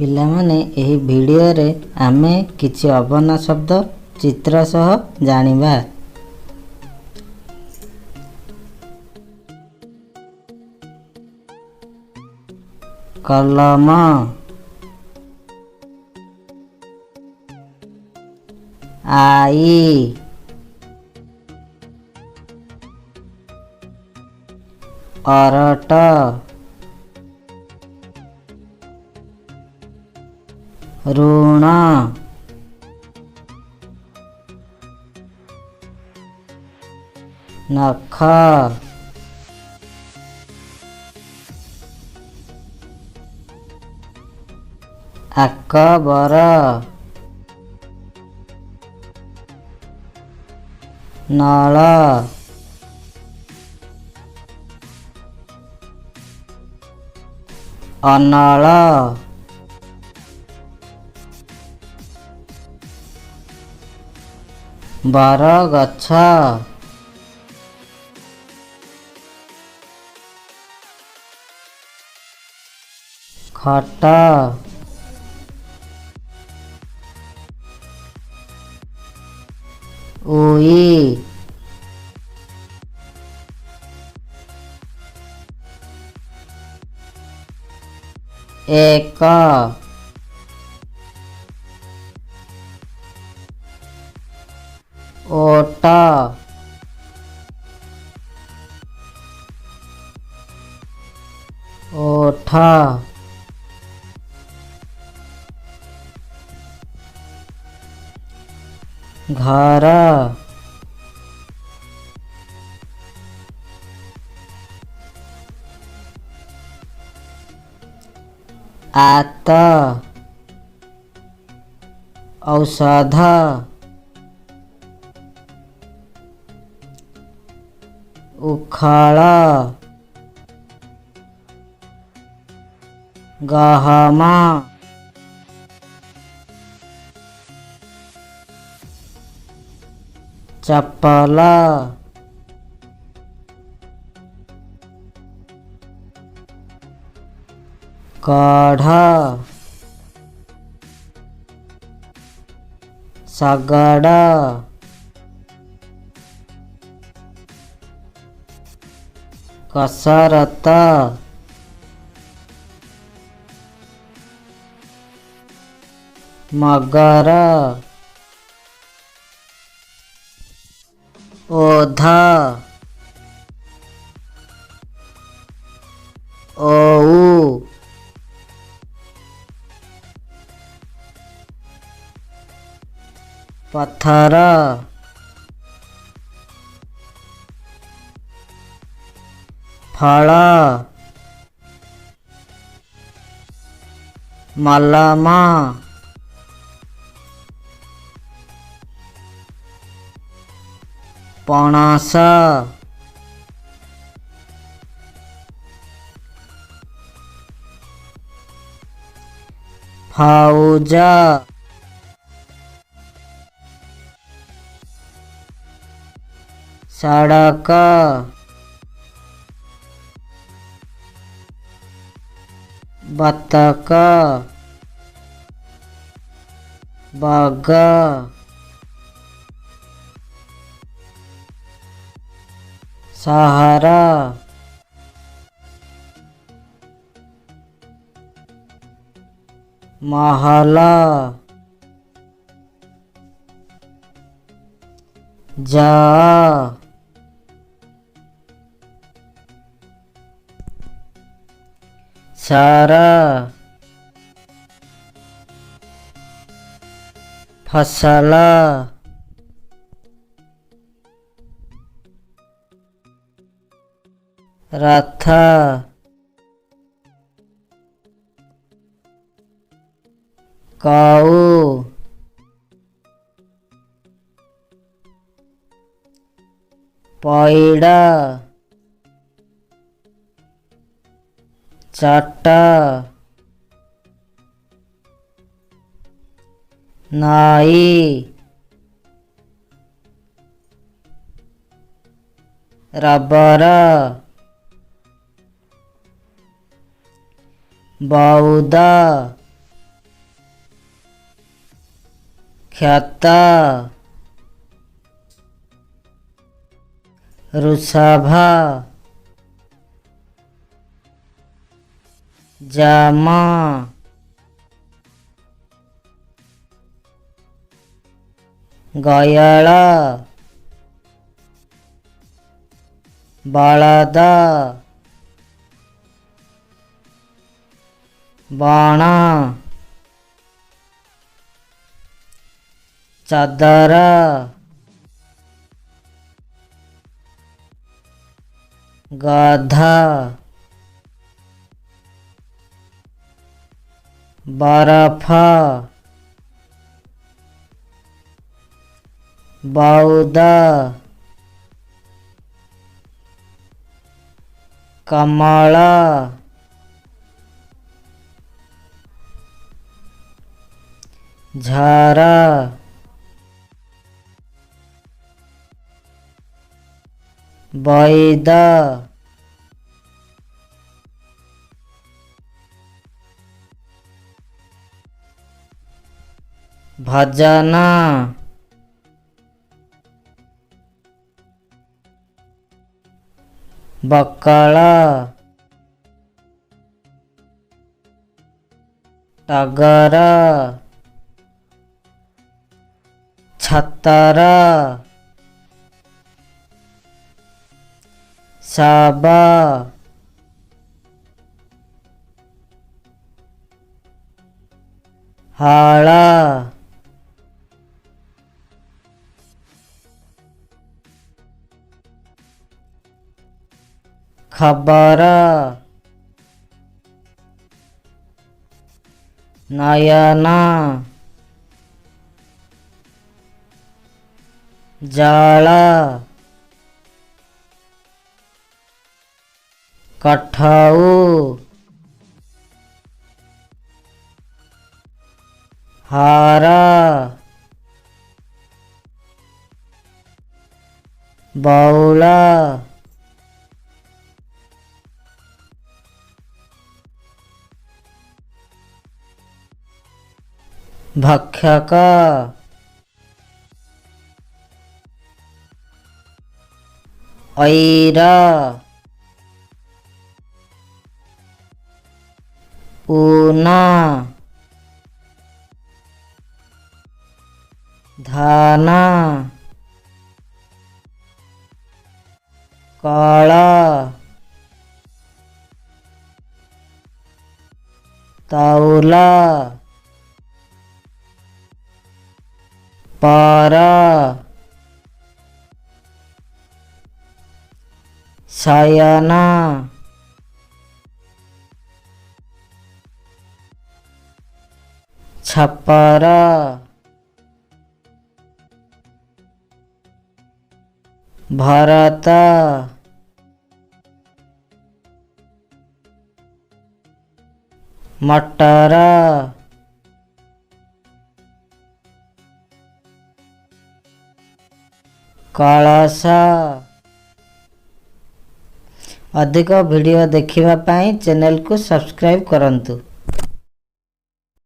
ପିଲାମାନେ ଏହି ଭିଡ଼ିଓରେ ଆମେ କିଛି ଅବନା ଶବ୍ଦ ଚିତ୍ର ସହ ଜାଣିବା। କଲମ, ଆଇ, ଅରଟ, ଋଣ, ନଖ, ଆକବର, ନଳ, ଅନଳ, ବରଗଛ, ଖଟ, ଉଇ, ଏକ, ଓଟ, ଓଠ, ଘର, ଆତ, ଔଷଧ, ଉଖଳ, ଗହମ, ଚପଲ, କଢ଼, ଶଗଡ଼, କସରତ, ମଗର, ଓଧ, ଓଉ, ପଥର, ଫଳ, ମଲମ, ପଣସ, ଫଉଜ, ସଡ଼କ, ବତକ, ବଗ, ସହର, ମହଲ, ସର, ଫସଲ, ରଥ, କଉ, ପଇଡ଼, ଚଟ, ନଈ, ରବର, ବଉଦ, क्षत वृषभ जम गयळ बलद बण चदर गध बरफ बौद कमल झर वैद भजन बकल टगर छतर सब हल खबर नयन जल कठऊ हार बौल भक्षक ऐर ऊन धन कल तौल पर शयन छपर भरत मटर कलश। अधिक वीडियो देखिबा पाई चैनल को सब्सक्राइब करंतु।